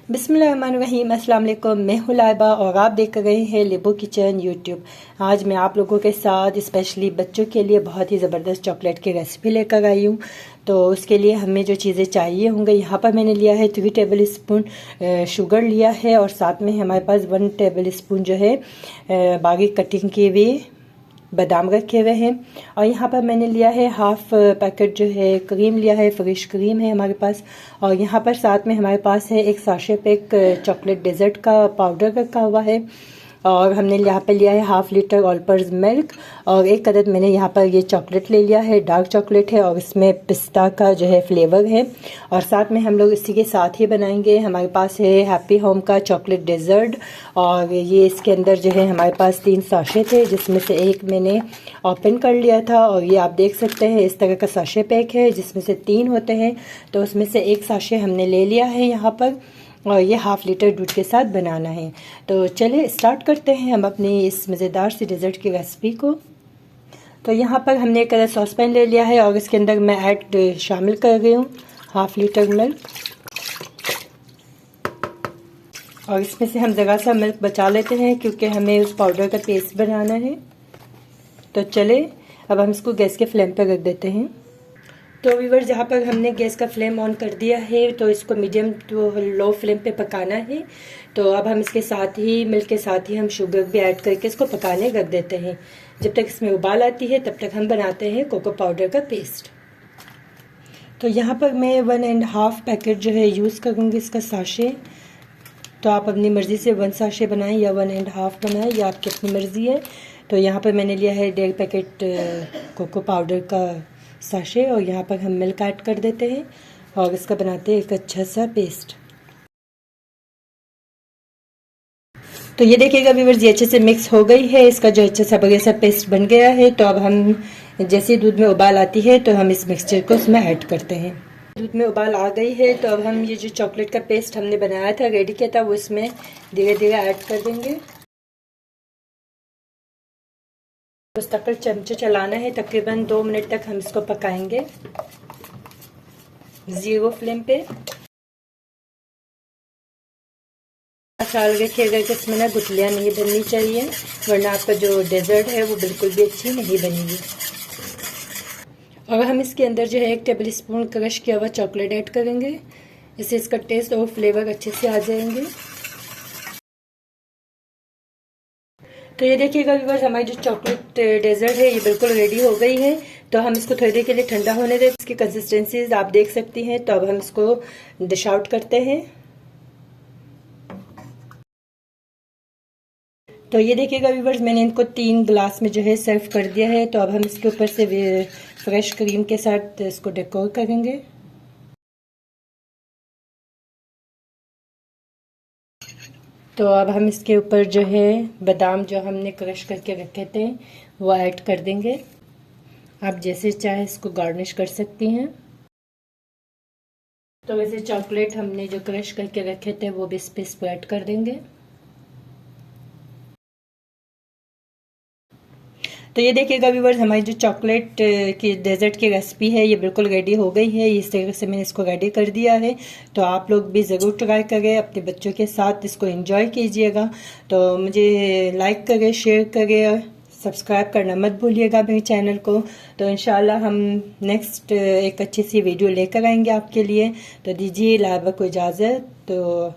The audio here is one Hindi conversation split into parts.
बिस्मिल्लाहिर्रहमानिर्रहीम। अस्सलाम वालेकुम। मैं हूँ लाइबा और आप देख रहे हैं लिबो किचन यूट्यूब। आज मैं आप लोगों के साथ स्पेशली बच्चों के लिए बहुत ही ज़बरदस्त चॉकलेट की रेसिपी लेकर आई हूँ। तो उसके लिए हमें जो चीज़ें चाहिए होंगे, यहाँ पर मैंने लिया है 3 टेबल स्पून शुगर लिया है और साथ में हमारे पास 1 टेबल स्पून जो है बारीक कटिंग की हुई बादाम रखे हुए हैं। और यहाँ पर मैंने लिया है हाफ पैकेट जो है क्रीम लिया है, फ्रेश क्रीम है हमारे पास। और यहाँ पर साथ में हमारे पास है एक साशे पैक चॉकलेट डेजर्ट का पाउडर रखा हुआ है। और हमने यहाँ पे लिया है half litre all purpose milk और एक अदद मैंने यहाँ पर ये चॉकलेट ले लिया है, डार्क चॉकलेट है और इसमें पिस्ता का जो है फ्लेवर है। और साथ में हम लोग इसी के साथ ही बनाएंगे। हमारे पास है हैप्पी होम का चॉकलेट डेजर्ट और ये इसके अंदर जो है हमारे पास 3 साशे थे, जिसमें से एक मैंने ओपन कर लिया था। और ये आप देख सकते हैं इस तरह का साशे पैक है जिसमें से 3 होते हैं, तो उसमें से एक साशे हमने ले लिया है यहाँ पर। और ये हाफ लीटर दूध के साथ बनाना है। तो चलिए स्टार्ट करते हैं हम अपनी इस मज़ेदार सी डेजर्ट की रेसिपी को। तो यहाँ पर हमने एक सॉस पैन ले लिया है और इसके अंदर मैं ऐड शामिल कर रही हूँ हाफ लीटर मिल्क। और इसमें से हम ज़रा सा मिल्क बचा लेते हैं क्योंकि हमें उस पाउडर का पेस्ट बनाना है। तो चले अब हम इसको गैस के फ्लेम पर रख देते हैं। तो व्यूअर्स, जहाँ पर हमने गैस का फ्लेम ऑन कर दिया है तो इसको मीडियम टू लो फ्लेम पे पकाना है। तो अब हम इसके साथ ही मिल्क के साथ ही हम शुगर भी ऐड करके इसको पकाने रख देते हैं। जब तक इसमें उबाल आती है तब तक हम बनाते हैं कोको पाउडर का पेस्ट। तो यहाँ पर मैं 1.5 पैकेट जो है यूज़ करूँगी इसका साशे। तो आप अपनी मर्ज़ी से 1 साशे बनाएं या 1.5 बनाएं, या आपकी अपनी मर्ज़ी है। तो यहाँ पर मैंने लिया है 1.5 पैकेट कोको पाउडर का साशे और यहाँ पर हम मिल्क ऐड कर देते हैं और इसका बनाते हैं एक अच्छा सा पेस्ट। तो ये देखिएगा व्यूअर्स, ये अच्छे से मिक्स हो गई है, इसका जो अच्छा सा बढ़िया सा पेस्ट बन गया है। तो अब हम जैसे दूध में उबाल आती है तो हम इस मिक्सचर को इसमें ऐड करते हैं। दूध में उबाल आ गई है तो अब हम ये जो चॉकलेट का पेस्ट हमने बनाया था, रेडी किया था, वो इसमें धीरे धीरे ऐड कर देंगे। उस तक चमचे चलाना है, तकरीबन 2 मिनट तक हम इसको पकाएंगे 0 फ्लेम पे। ख्याल रखिएगा कि इसमें ना गुठलियाँ नहीं बननी चाहिए, वरना आपका जो डेजर्ट है वो बिल्कुल भी अच्छी नहीं बनेगी। और हम इसके अंदर जो है 1 टेबल स्पून क्रश किया हुआ चॉकलेट ऐड करेंगे, इससे इसका टेस्ट और फ्लेवर अच्छे से आ जाएंगे। तो ये देखिएगा व्यूअर्स, हमारी जो चॉकलेट डेजर्ट है ये बिल्कुल रेडी हो गई है। तो हम इसको थोड़ी देर के लिए ठंडा होने दें। इसकी कंसिस्टेंसीज आप देख सकती हैं। तो अब हम इसको डिश आउट करते हैं। तो ये देखिएगा व्यूअर्स, मैंने इनको 3 गिलास में जो है सर्व कर दिया है। तो अब हम इसके ऊपर से फ्रेश क्रीम के साथ इसको डेकोर करेंगे। तो अब हम इसके ऊपर जो है बादाम जो हमने क्रश करके रखे थे वो ऐड कर देंगे। आप जैसे चाहे इसको गार्निश कर सकती हैं। तो वैसे चॉकलेट हमने जो क्रश करके रखे थे वो भी इस पे स्प्रेड कर देंगे। तो ये देखिएगा व्यूअर्स, हमारी जो चॉकलेट की डेजर्ट की रेसिपी है ये बिल्कुल रेडी हो गई है। इस तरह से मैंने इसको रेडी कर दिया है। तो आप लोग भी ज़रूर ट्राई करें, अपने बच्चों के साथ इसको एंजॉय कीजिएगा। तो मुझे लाइक करें, शेयर करें, सब्सक्राइब करना मत भूलिएगा मेरे चैनल को। तो इंशाल्लाह हम नेक्स्ट एक अच्छी सी वीडियो लेकर आएंगे आपके लिए। तो दीजिए लाइबा को इजाज़त। तो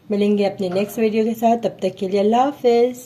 मिलेंगे अपने नेक्स्ट वीडियो के साथ, तब तक के लिए अल्लाह हाफिज़।